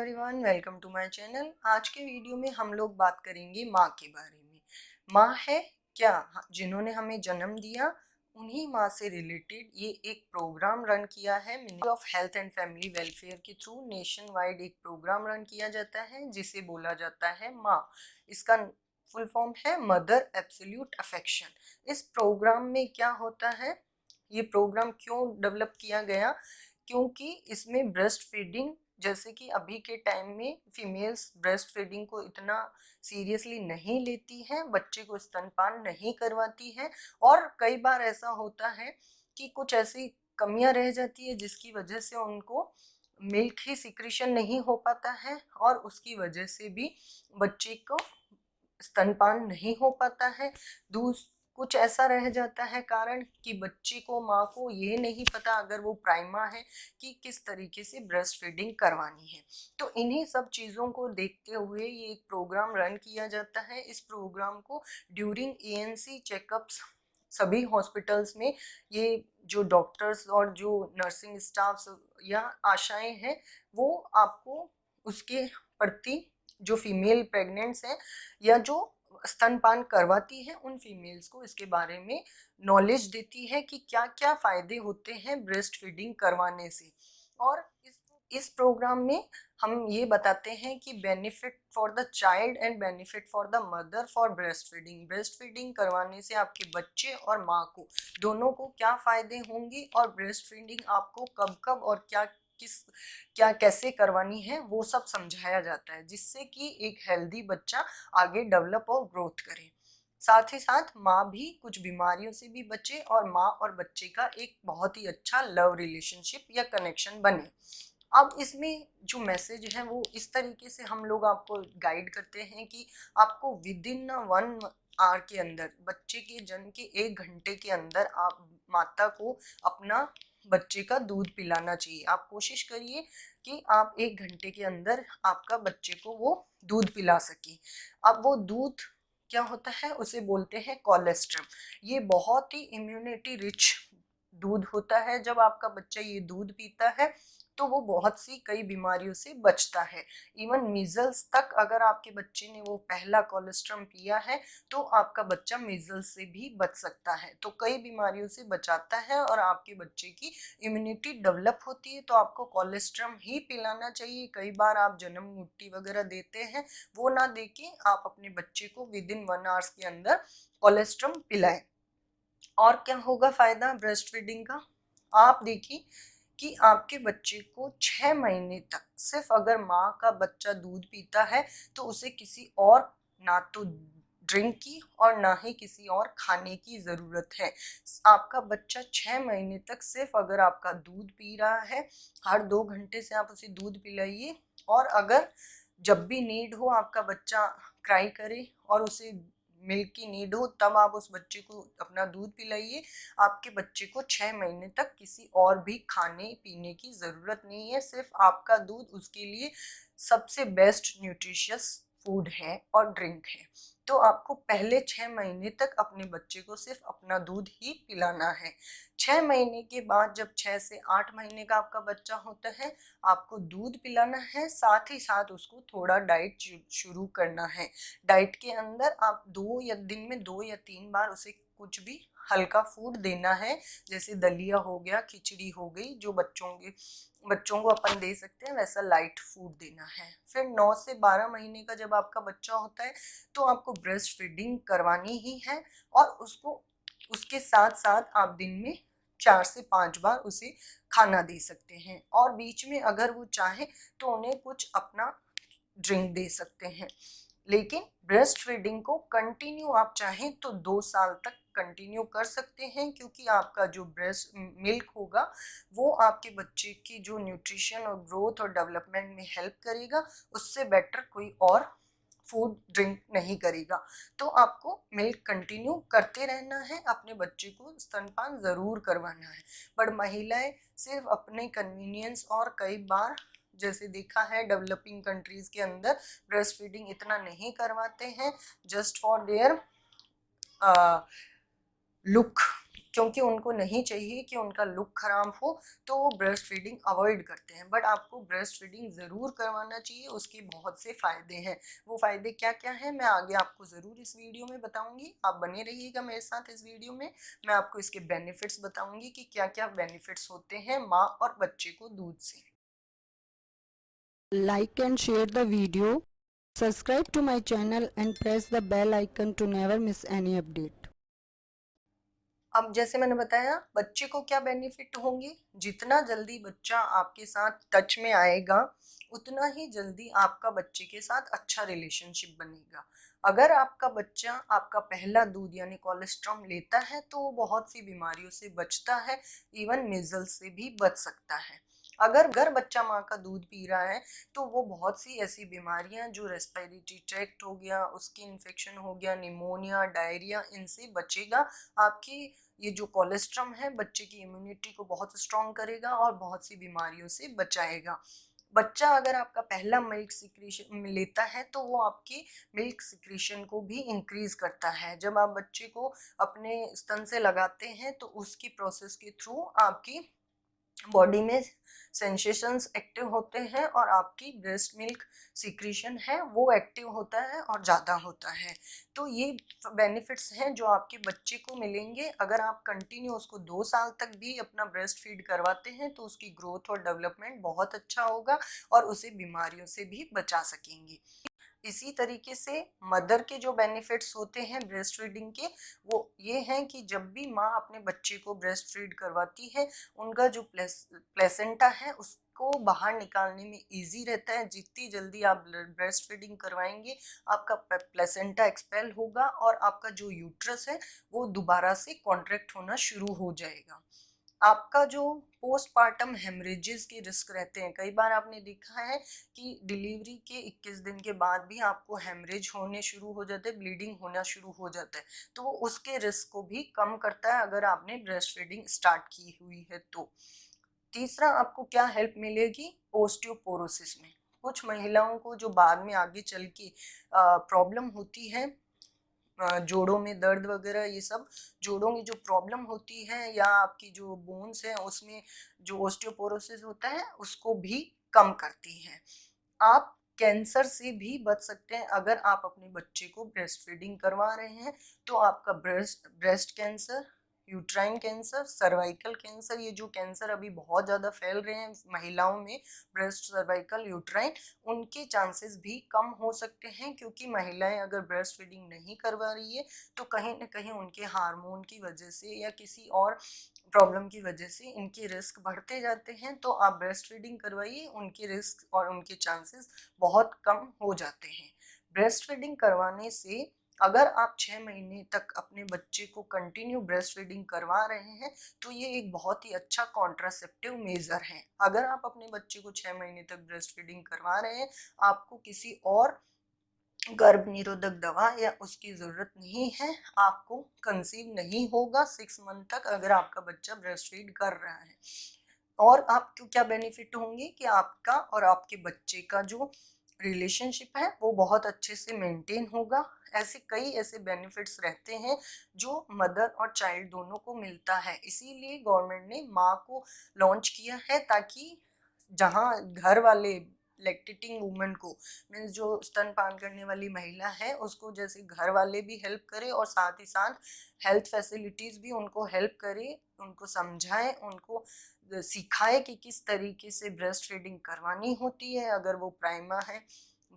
Everyone, welcome to my channel. आज के video में हम लोग बात करेंगे माँ के बारे में। माँ है क्या? जिन्होंने हमें जन्म दिया उन्हीं माँ से रिलेटेड ये एक प्रोग्राम रन किया है ministry of health and family welfare के थ्रू। नेशन वाइड एक प्रोग्राम रन किया जाता है जिसे बोला जाता है माँ। इसका फुल फॉर्म है मदर एब्सोल्यूट अफेक्शन। इस प्रोग्राम में क्या होता है, ये प्रोग्राम क्यों डेवलप किया गया? क्योंकि इसमें ब्रेस्ट फीडिंग, जैसे कि अभी के टाइम में फीमेल्स ब्रेस्ट फीडिंग को इतना सीरियसली नहीं लेती हैं, बच्चे को स्तनपान नहीं करवाती हैं, और कई बार ऐसा होता है कि कुछ ऐसी कमियां रह जाती है जिसकी वजह से उनको मिल्क ही सिक्रीशन नहीं हो पाता है और उसकी वजह से भी बच्चे को स्तनपान नहीं हो पाता है। कुछ ऐसा रह जाता है कारण कि बच्चे को, माँ को ये नहीं पता अगर वो प्राइमा है कि किस तरीके से ब्रेस्ट फीडिंग करवानी है। तो इन्हीं सब चीज़ों को देखते हुए ये एक प्रोग्राम रन किया जाता है। इस प्रोग्राम को ड्यूरिंग एएनसी चेकअप्स सभी हॉस्पिटल्स में ये जो डॉक्टर्स और जो नर्सिंग स्टाफ्स या आशाएं हैं वो आपको उसके प्रति, जो फीमेल प्रेग्नेंट्स हैं या जो स्तनपान करवाती है, उन फीमेल्स को इसके बारे में नॉलेज देती है कि क्या क्या फ़ायदे होते हैं ब्रेस्ट फीडिंग करवाने से। और इस प्रोग्राम में हम ये बताते हैं कि benefit for the child and benefit for the mother for breast feeding. Breast feeding करवाने से आपके बच्चे और माँ को दोनों को क्या फ़ायदे होंगे और ब्रेस्ट फीडिंग आपको कब कब और क्या कैसे करवानी है वो सब समझाया जाता है, जिससे कि एक हेल्दी बच्चा आगे डेवलप और ग्रोथ करे। साथ ही साथ माँ भी कुछ बीमारियों से भी बचे और माँ और बच्चे का एक बहुत ही अच्छा लव रिलेशनशिप या कनेक्शन बने। अब इसमें जो मैसेज है वो इस तरीके से हम लोग आपको गाइड करते हैं कि आपको विद इन 1 आवर के अंदर, बच्चे के जन्म के 1 घंटे के अंदर आप माता को अपना बच्चे का दूध पिलाना चाहिए। आप कोशिश करिए कि आप 1 घंटे के अंदर आपका बच्चे को वो दूध पिला सके। अब वो दूध क्या होता है, उसे बोलते हैं कोलेस्ट्रम। ये बहुत ही इम्यूनिटी रिच दूध होता है। जब आपका बच्चा ये दूध पीता है तो वो बहुत सी कई बीमारियों से बचता है। इवन मीजल्स तक, अगर आपके बच्चे ने वो पहला कोलेस्ट्रम पिया है तो आपका बच्चा मीजल्स से भी बच सकता है। तो कई बीमारियों से बचाता है और आपके बच्चे की इम्यूनिटी डेवलप होती है। तो आपको कोलेस्ट्रम ही पिलाना चाहिए। कई बार आप जन्म मुट्ठी वगैरह देते हैं, वो ना दे के आप अपने बच्चे को विद इन 1 आवर्स के अंदर कोलेस्ट्रम पिलाएं। और क्या होगा फायदा ब्रेस्ट फीडिंग का? आप देखिए कि आपके बच्चे को 6 महीने तक सिर्फ अगर माँ का बच्चा दूध पीता है तो उसे किसी और, ना तो ड्रिंक की और ना ही किसी और खाने की ज़रूरत है। आपका बच्चा 6 महीने तक सिर्फ अगर आपका दूध पी रहा है, हर 2 घंटे से आप उसे दूध पिलाइए। और अगर जब भी नीड हो, आपका बच्चा क्राई करे और उसे मिल्क की नीड हो, तब आप उस बच्चे को अपना दूध पिलाइए। आपके बच्चे को 6 महीने तक किसी और भी खाने पीने की ज़रूरत नहीं है। सिर्फ आपका दूध उसके लिए सबसे बेस्ट न्यूट्रिशियस फूड है और ड्रिंक है। तो आपको पहले 6 महीने तक अपने बच्चे को सिर्फ अपना दूध ही पिलाना है। 6 महीने के बाद जब 6 से 8 महीने का आपका बच्चा होता है, आपको दूध पिलाना है, साथ ही साथ उसको थोड़ा डाइट शुरू करना है। डाइट के अंदर आप दिन में 2 या 3 बार उसे कुछ भी हल्का फूड देना है, जैसे दलिया हो गया, खिचड़ी हो गई, जो बच्चों को अपन दे सकते हैं, वैसा लाइट फूड देना है। फिर 9 से 12 महीने का जब आपका बच्चा होता है तो आपको ब्रेस्ट फीडिंग करवानी ही है और उसके साथ साथ आप दिन में 4 से 5 बार उसे खाना दे सकते हैं और बीच में अगर वो चाहे तो उन्हें कुछ अपना ड्रिंक दे सकते हैं। लेकिन ब्रेस्ट फीडिंग को कंटिन्यू आप चाहें तो 2 साल तक कंटिन्यू कर सकते हैं, क्योंकि आपका जो ब्रेस्ट मिल्क होगा वो आपके बच्चे की जो न्यूट्रिशन और ग्रोथ और डेवलपमेंट में हेल्प करेगा। उससे बेटर कोई और फूड ड्रिंक नहीं करेगा। तो आपको मिल्क कंटिन्यू करते रहना है, अपने बच्चे को स्तनपान ज़रूर करवाना है। पर महिलाएं सिर्फ अपने कन्वीनियंस और कई बार जैसे देखा है डेवलपिंग कंट्रीज़ के अंदर ब्रेस्ट फीडिंग इतना नहीं करवाते हैं, जस्ट फॉर देयर लुक। क्योंकि उनको नहीं चाहिए कि उनका लुक खराब हो, तो वो ब्रेस्ट फीडिंग अवॉइड करते हैं। बट आपको ब्रेस्ट फीडिंग ज़रूर करवाना चाहिए, उसके बहुत से फ़ायदे हैं। वो फ़ायदे क्या क्या हैं मैं आगे आपको ज़रूर इस वीडियो में बताऊंगी। आप बने रहिएगा मेरे साथ इस वीडियो में। मैं आपको इसके बेनिफिट्स बताऊंगी कि क्या क्या बेनिफिट्स होते हैं माँ और बच्चे को दूध से। Like and share the video. Subscribe to my channel and press the bell icon to never miss any update. अब जैसे मैंने बताया बच्चे को क्या बेनिफिट होंगे, जितना जल्दी बच्चा आपके साथ टच में आएगा उतना ही जल्दी आपका बच्चे के साथ अच्छा रिलेशनशिप बनेगा। अगर आपका बच्चा आपका पहला दूध यानी कोलेस्ट्रॉम लेता है तो वो बहुत सी बीमारियों से बचता है, इवन मीजल्स से भी बच सकता है। अगर बच्चा माँ का दूध पी रहा है तो वो बहुत सी ऐसी बीमारियां जो रेस्पिरेटरी ट्रैक्ट हो गया, उसकी इन्फेक्शन हो गया, निमोनिया, डायरिया, इनसे बचेगा। आपकी ये जो कोलेस्ट्रम है बच्चे की इम्यूनिटी को बहुत स्ट्रॉन्ग करेगा और बहुत सी बीमारियों से बचाएगा। बच्चा अगर आपका पहला मिल्क सिक्रीशन लेता है तो वो आपकी मिल्क सिक्रीशन को भी इंक्रीज करता है। जब आप बच्चे को अपने स्तन से लगाते हैं तो उसकी प्रोसेस के थ्रू आपकी बॉडी में सेंसेशंस एक्टिव होते हैं और आपकी ब्रेस्ट मिल्क सिक्रीशन है वो एक्टिव होता है और ज़्यादा होता है। तो ये बेनिफिट्स हैं जो आपके बच्चे को मिलेंगे। अगर आप कंटिन्यू उसको 2 साल तक भी अपना ब्रेस्ट फीड करवाते हैं तो उसकी ग्रोथ और डेवलपमेंट बहुत अच्छा होगा और उसे बीमारियों से भी बचा सकेंगे। इसी तरीके से मदर के जो बेनिफिट्स होते हैं ब्रेस्ट फीडिंग के, वो ये हैं कि जब भी माँ अपने बच्चे को ब्रेस्ट फीड करवाती है उनका जो प्लेसेंटा है उसको बाहर निकालने में इजी रहता है। जितनी जल्दी आप ब्रेस्ट फीडिंग करवाएंगे आपका प्लेसेंटा एक्सपेल होगा और आपका जो यूट्रस है वो दोबारा से कॉन्ट्रैक्ट होना शुरू हो जाएगा। आपका जो पोस्टपार्टम हेमरेजेस के रिस्क रहते हैं, कई बार आपने देखा है कि डिलीवरी के 21 दिन के बाद भी आपको हेमरेज होने शुरू हो जाते हैं, ब्लीडिंग होना शुरू हो जाता है, तो वो उसके रिस्क को भी कम करता है अगर आपने ब्रेस्ट फीडिंग स्टार्ट की हुई है तो। तीसरा आपको क्या हेल्प मिलेगी ओस्टियोपोरोसिस में। कुछ महिलाओं को जो बाद में आगे चल के प्रॉब्लम होती है, जोड़ों में दर्द वगैरह, ये सब जोड़ों में जो प्रॉब्लम होती है या आपकी जो बोन्स है उसमें जो ओस्टियोपोरोसिस होता है उसको भी कम करती है। आप कैंसर से भी बच सकते हैं अगर आप अपने बच्चे को ब्रेस्ट फीडिंग करवा रहे हैं। तो आपका breast cancer, uterine cancer, cervical cancer, ये जो कैंसर अभी बहुत ज़्यादा फैल रहे हैं महिलाओं में, ब्रेस्ट, सर्वाइकल, यूट्राइन, उनके चांसेस भी कम हो सकते हैं। क्योंकि महिलाएं अगर ब्रेस्ट फीडिंग नहीं करवा रही है तो कहीं ना कहीं उनके हार्मोन की वजह से या किसी और प्रॉब्लम की वजह से इनके रिस्क बढ़ते जाते हैं। तो आप ब्रेस्ट फीडिंग करवाइए, उनके रिस्क और उनके चांसेस बहुत कम हो जाते हैं। ब्रेस्ट फीडिंग करवाने से अगर आप 6 महीने तक अपने बच्चे को कंटिन्यू ब्रेस्ट फीडिंग करवा रहे हैं तो ये एक बहुत ही अच्छा कॉन्ट्रासेप्टिव मेजर है। अगर आप अपने बच्चे को 6 महीने तक ब्रेस्ट फीडिंग करवा रहे हैं आपको किसी और गर्भ निरोधक दवा या उसकी ज़रूरत नहीं है। आपको कंसीव नहीं होगा 6 मंथ तक अगर आपका बच्चा ब्रेस्ट फीड कर रहा है। और आपको क्या बेनिफिट होंगे कि आपका और आपके बच्चे का जो रिलेशनशिप है वो बहुत अच्छे से मेंटेन होगा। ऐसे कई ऐसे बेनिफिट्स रहते हैं जो मदर और चाइल्ड दोनों को मिलता है। इसीलिए गवर्नमेंट ने माँ को लॉन्च किया है ताकि जहाँ घर वाले लैक्टेटिंग वुमन को, मीन्स जो स्तनपान करने वाली महिला है उसको जैसे घर वाले भी हेल्प करें और साथ ही साथ हेल्थ फैसिलिटीज़ भी उनको हेल्प करे, उनको समझाए, उनको सिखाए कि किस तरीके से ब्रेस्ट फीडिंग करवानी होती है। अगर वो प्राइमा है,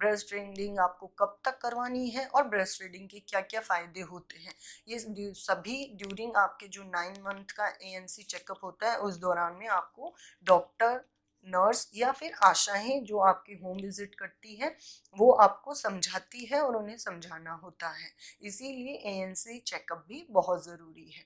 ब्रेस्ट फीडिंग आपको कब तक करवानी है और ब्रेस्ट फीडिंग के क्या क्या फ़ायदे होते हैं, ये सभी ड्यूरिंग आपके जो 9 मंथ का ANC चेकअप होता है उस दौरान में आपको डॉक्टर, नर्स या फिर आशाएं जो आपकी होम विजिट करती है वो आपको समझाती है और उन्हें समझाना होता है। इसीलिए ANC चेकअप भी बहुत ज़रूरी है।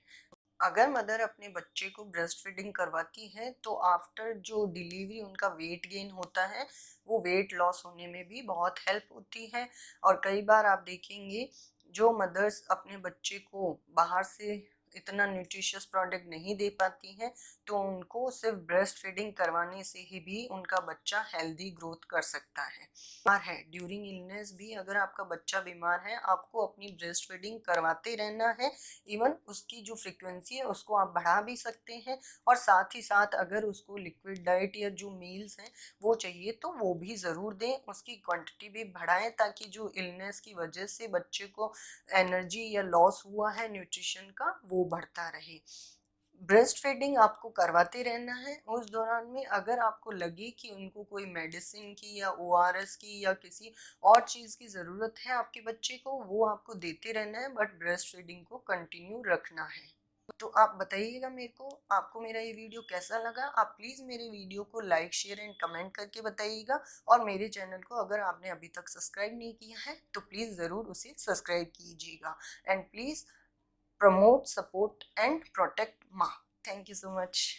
अगर मदर अपने बच्चे को ब्रेस्ट फीडिंग करवाती है तो आफ्टर जो डिलीवरी उनका वेट गेन होता है वो वेट लॉस होने में भी बहुत हेल्प होती है। और कई बार आप देखेंगे जो मदर्स अपने बच्चे को बाहर से इतना न्यूट्रिशियस प्रोडक्ट नहीं दे पाती हैं, तो उनको सिर्फ ब्रेस्ट फीडिंग करवाने से ही भी उनका बच्चा हेल्दी ग्रोथ कर सकता है। बीमार है, ड्यूरिंग इलनेस भी अगर आपका बच्चा बीमार है, आपको अपनी ब्रेस्ट फीडिंग करवाते रहना है। इवन उसकी जो फ्रिक्वेंसी है उसको आप बढ़ा भी सकते हैं, और साथ ही साथ अगर उसको लिक्विड डाइट या जो मील्स हैं वो चाहिए तो वो भी ज़रूर दें, उसकी क्वांटिटी भी बढ़ाएं, ताकि जो इलनेस की वजह से बच्चे को एनर्जी या लॉस हुआ है न्यूट्रिशन का वो बढ़ता रहे। ब्रेस्ट फीडिंग आपको करवाते रहना है। उस दौरान में अगर आपको लगे कि उनको कोई मेडिसिन की या ORS की या किसी और चीज़ की ज़रूरत है आपके बच्चे को, वो आपको देते रहना है, बट ब्रेस्ट फीडिंग को कंटिन्यू रखना है। तो आप बताइएगा मेरे को, आपको मेरा ये वीडियो कैसा लगा। आप प्लीज़ मेरे वीडियो को लाइक शेयर एंड कमेंट करके बताइएगा, और मेरे चैनल को अगर आपने अभी तक सब्सक्राइब नहीं किया है तो प्लीज़ ज़रूर उसे सब्सक्राइब कीजिएगा, and please promote, support and protect Ma. Thank you so much.